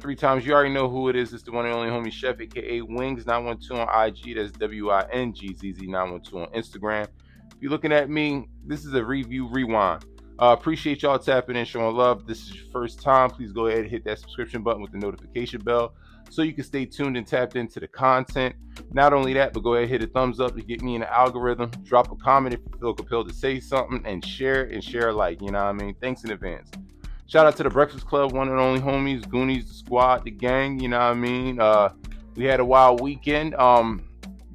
up 3 times. You already know who it is. It's the one and only homie Chef, aka Wings912 on IG. That's WINGZZ912 on Instagram. If you're looking at me, this is a review rewind. Appreciate y'all tapping in, showing love. This is your first time. Please go ahead and hit that subscription button with the notification bell so you can stay tuned and tapped into the content. Not only that, but go ahead and hit a thumbs up to get me in the algorithm. Drop a comment if you feel compelled to say something, and share alike. You know what I mean? Thanks in advance. Shout out to the Breakfast Club, one and only homies, Goonies, the squad, the gang. You know what I mean? We had a wild weekend.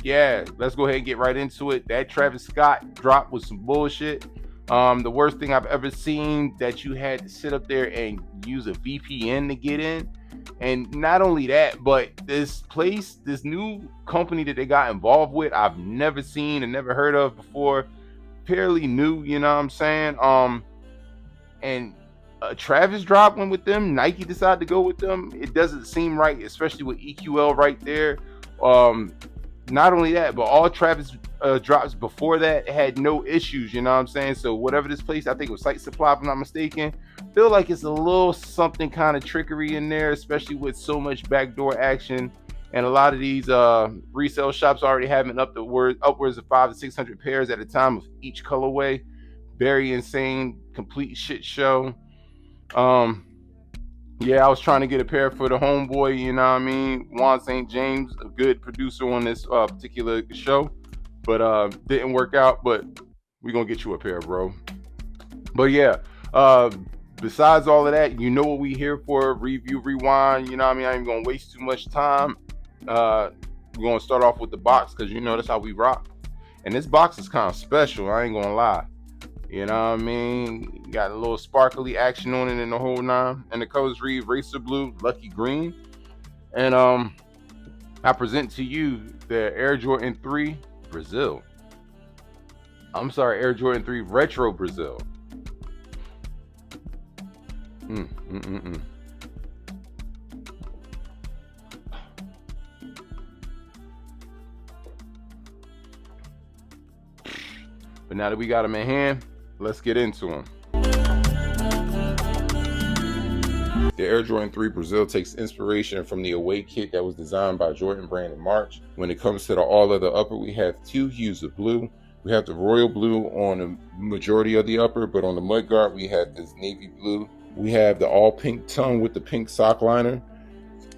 Yeah, let's go ahead and get right into it. That Travis Scott drop was some bullshit. The worst thing I've ever seen, that you had to sit up there and use a VPN to get in. And not only that, but this new company that they got involved with, I've never seen and never heard of before. Fairly new, you know what I'm saying? And Travis dropped one with them. Nike decided to go with them. It doesn't seem right, especially with EQL right there. Not only that, but all Travis drops before that had no issues, you know what I'm saying? So whatever this place, I think it was Site Supply, if I'm not mistaken, feel like it's a little something kind of trickery in there, especially with so much backdoor action. And a lot of these resale shops already having upwards of 500 to 600 pairs at a time of each colorway. Very insane, complete shit show. Yeah, I was trying to get a pair for the homeboy, you know what I mean? Juan St. James, a good producer on this particular show, but didn't work out. But we're going to get you a pair, bro. But yeah, besides all of that, you know what we here for, review, rewind, you know what I mean? I ain't going to waste too much time. We're going to start off with the box because, you know, that's how we rock. And this box is kind of special, I ain't going to lie. You know what I mean? Got a little sparkly action on it in the whole nine. And the colors read Racer Blue, Lucky Green. And I present to you the Air Jordan 3 Brazil. I'm sorry, Air Jordan 3 Retro Brazil. But now that we got them in hand, let's get into them. The Air Jordan 3 Brazil takes inspiration from the away kit that was designed by Jordan Brand in March. When it comes to the all-leather upper, we have two hues of blue. We have the royal blue on the majority of the upper, but on the mudguard, we have this navy blue. We have the all-pink tongue with the pink sock liner.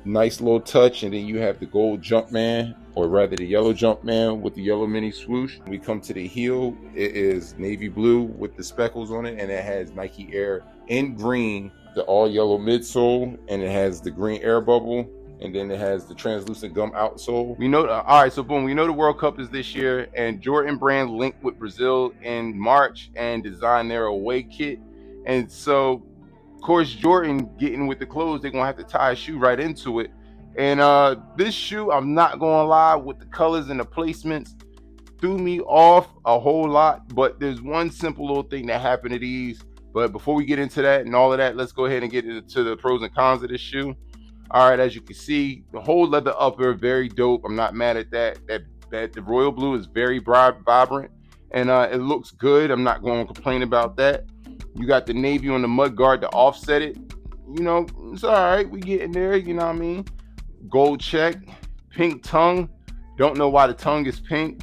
Nice little touch. And then you have the gold Jumpman, or rather the yellow Jumpman with the yellow mini swoosh. When we come to the heel, it is navy blue with the speckles on it, and it has Nike Air in green, the all yellow midsole, and it has the green air bubble, and then it has the translucent gum outsole. We know, all right, so boom, we know the World Cup is this year, and Jordan Brand linked with Brazil in March and designed their away kit. And so, of course, Jordan getting with the clothes, they're gonna have to tie a shoe right into it. And this shoe, I'm not gonna lie, with the colors and the placements, threw me off a whole lot. But there's one simple little thing that happened to these. But before we get into that and all of that, let's go ahead and get into the pros and cons of this shoe. All right, as you can see, the whole leather upper, very dope. I'm not mad at that. That the royal blue is very bright, vibrant, and it looks good. I'm not going to complain about that. You got the navy on the mudguard to offset it. You know, it's all right. We getting there. You know what I mean? Gold check, pink tongue. Don't know why the tongue is pink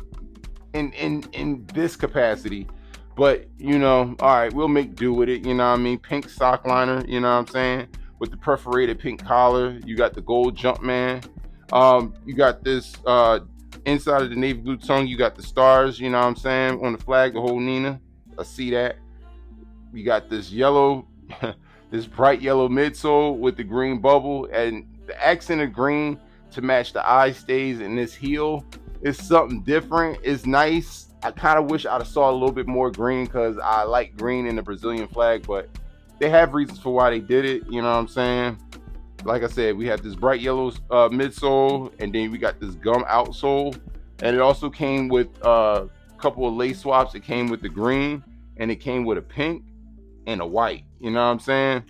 in this capacity. But, you know, all right, we'll make do with it, you know what I mean? Pink sock liner, you know what I'm saying? With the perforated pink collar. You got the gold Jumpman. You got this inside of the navy blue tongue, you got the stars, you know what I'm saying? On the flag, the whole Nina. I see that. You got this yellow, this bright yellow midsole with the green bubble. And the accent of green to match the eye stays in this heel is something different. It's nice. I kind of wish I'd have saw a little bit more green because I like green in the Brazilian flag, but they have reasons for why they did it. You know what I'm saying? Like I said, we have this bright yellow midsole, and then we got this gum outsole, and it also came with a couple of lace swaps. It came with the green, and it came with a pink and a white. You know what I'm saying?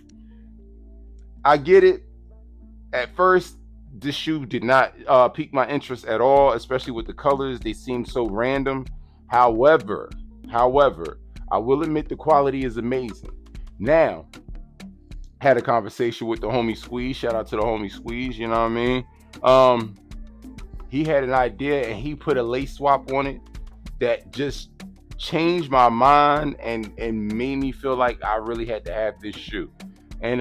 I get it. At first, this shoe did not pique my interest at all, especially with the colors. They seemed so random. However, I will admit the quality is amazing. Now, had a conversation with the homie Squeeze. Shout out to the homie Squeeze, you know what I mean? Um, he had an idea and he put a lace swap on it that just changed my mind and made me feel like I really had to have this shoe. And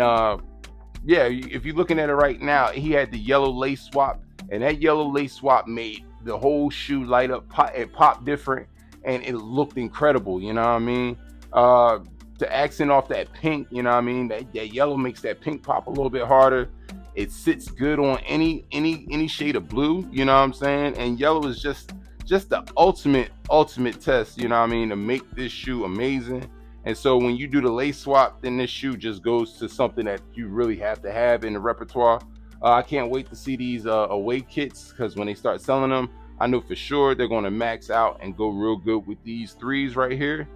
yeah, if you're looking at it right now, he had the yellow lace swap, and that yellow lace swap made the whole shoe light up, it popped different, and it looked incredible. You know what I mean? Uh, to accent off that pink, you know what I mean? That yellow makes that pink pop a little bit harder. It sits good on any shade of blue. You know what I'm saying? And yellow is just the ultimate test. You know what I mean? To make this shoe amazing. And so when you do the lace swap, then this shoe just goes to something that you really have to have in the repertoire. I can't wait to see these away kits, because when they start selling them, I know for sure they're going to max out and go real good with these threes right here.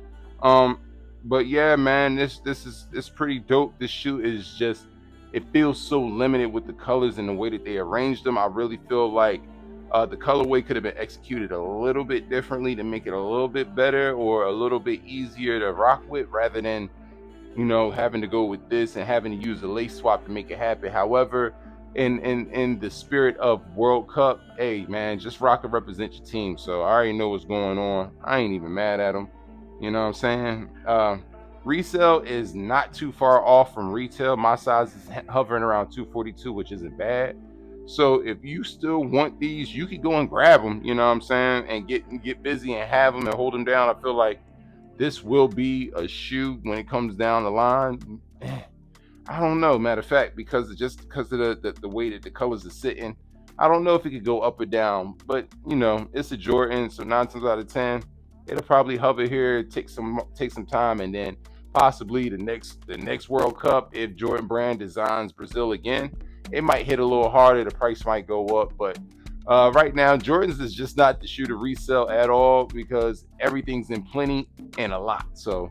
Um, but yeah, man, this is pretty dope. This shoe is just, it feels so limited with the colors and the way that they arranged them. I really feel like the colorway could have been executed a little bit differently to make it a little bit better or a little bit easier to rock with, rather than, you know, having to go with this and having to use a lace swap to make it happen. However, in the spirit of World Cup, hey man, just rock and represent your team. So I already know what's going on. I ain't even mad at them. You know what I'm saying? Resale is not too far off from retail. My size is hovering around 242, which isn't bad. So if you still want these, you could go and grab them, you know what I'm saying, and get busy and have them and hold them down. I feel like this will be a shoe when it comes down the line. I don't know, matter of fact, because of the way that the colors are sitting, I don't know if it could go up or down. But you know, it's a Jordan, so 9 times out of 10, it'll probably hover here, take some time, and then possibly the next World Cup, if Jordan Brand designs Brazil again, it might hit a little harder. The price might go up, but right now, Jordans is just not the shoe to resell at all, because everything's in plenty and a lot. So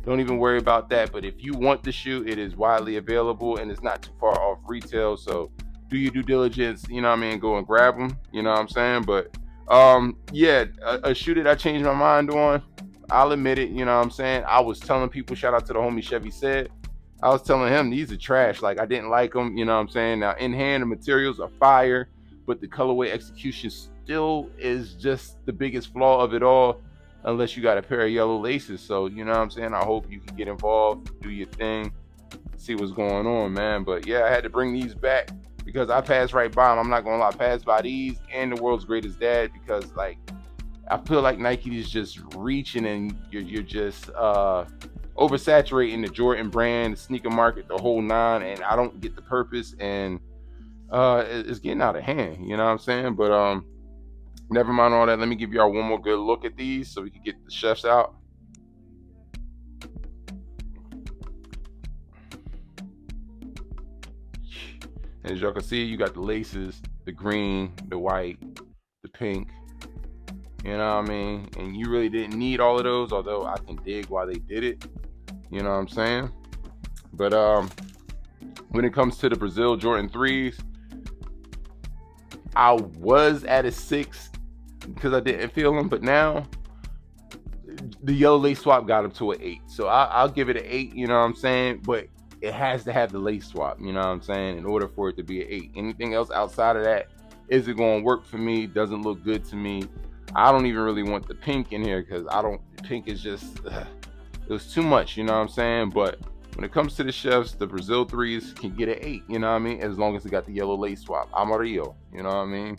don't even worry about that. But if you want the shoe, it is widely available and it's not too far off retail. So do your due diligence, you know what I mean? Go and grab them, you know what I'm saying? But yeah, a shoe that I changed my mind on, I'll admit it, you know what I'm saying? I was telling people, shout out to the homie Chevy Said, I was telling him these are trash. Like, I didn't like them, you know what I'm saying? Now, in hand, the materials are fire, but the colorway execution still is just the biggest flaw of it all, unless you got a pair of yellow laces. So, you know what I'm saying? I hope you can get involved, do your thing, see what's going on, man. But yeah, I had to bring these back because I passed right by them. I'm not going to lie, I passed by these and the world's greatest dad, because, like, I feel like Nike is just reaching, and you're just oversaturating the Jordan brand, the sneaker market, the whole nine, and I don't get the purpose, and it's getting out of hand, you know what I'm saying? But never mind all that. Let me give y'all one more good look at these so we can get the chefs out. As y'all can see, you got the laces, the green, the white, the pink, you know what I mean? And you really didn't need all of those, although I can dig why they did it, you know what I'm saying? But when it comes to the Brazil Jordan 3s, I was at a 6 because I didn't feel them, but now the yellow lace swap got up to an 8. So I'll give it an 8, you know what I'm saying? But it has to have the lace swap, you know what I'm saying, in order for it to be an 8. Anything else outside of that isn't going to work for me, doesn't look good to me. I don't even really want the pink in here because pink is just, it was too much, you know what I'm saying? But when it comes to the chefs, the Brazil 3s can get an 8, you know what I mean? As long as it got the yellow lace swap. Amarillo, you know what I mean?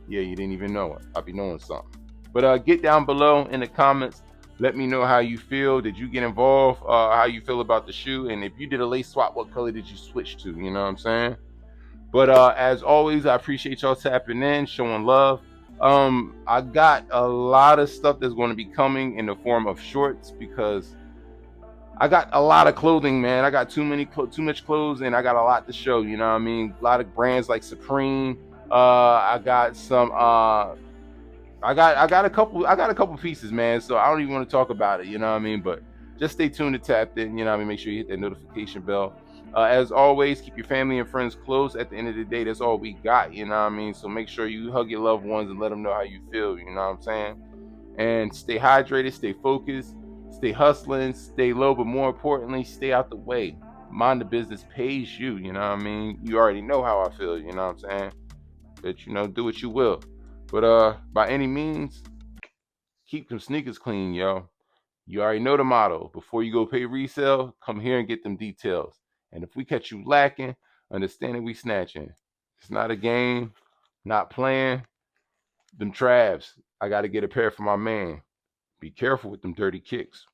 Yeah, you didn't even know it. I'll be knowing something. But get down below in the comments. Let me know how you feel. Did you get involved? How you feel about the shoe? And if you did a lace swap, what color did you switch to? You know what I'm saying? But as always, I appreciate y'all tapping in, showing love. I got a lot of stuff that's going to be coming in the form of shorts, because I got a lot of clothing, man. I got too much clothes, and I got a lot to show. You know what I mean? A lot of brands like Supreme. I got some. I got a couple pieces, man. So I don't even want to talk about it. You know what I mean? But just stay tuned to Tap In. You know what I mean? Make sure you hit that notification bell. As always, keep your family and friends close. At the end of the day, that's all we got. You know what I mean? So make sure you hug your loved ones and let them know how you feel. You know what I'm saying? And stay hydrated, stay focused, stay hustling, stay low, but more importantly, stay out the way. mind the business pays you, you know what I mean? You already know how I feel, you know what I'm saying? But, you know, do what you will. But by any means, keep them sneakers clean, yo. You already know the motto. Before you go pay resale, come here and get them details. And if we catch you lacking, understand that we snatching. It's not a game, not playing. Them Travs, I got to get a pair for my man. Be careful with them dirty kicks.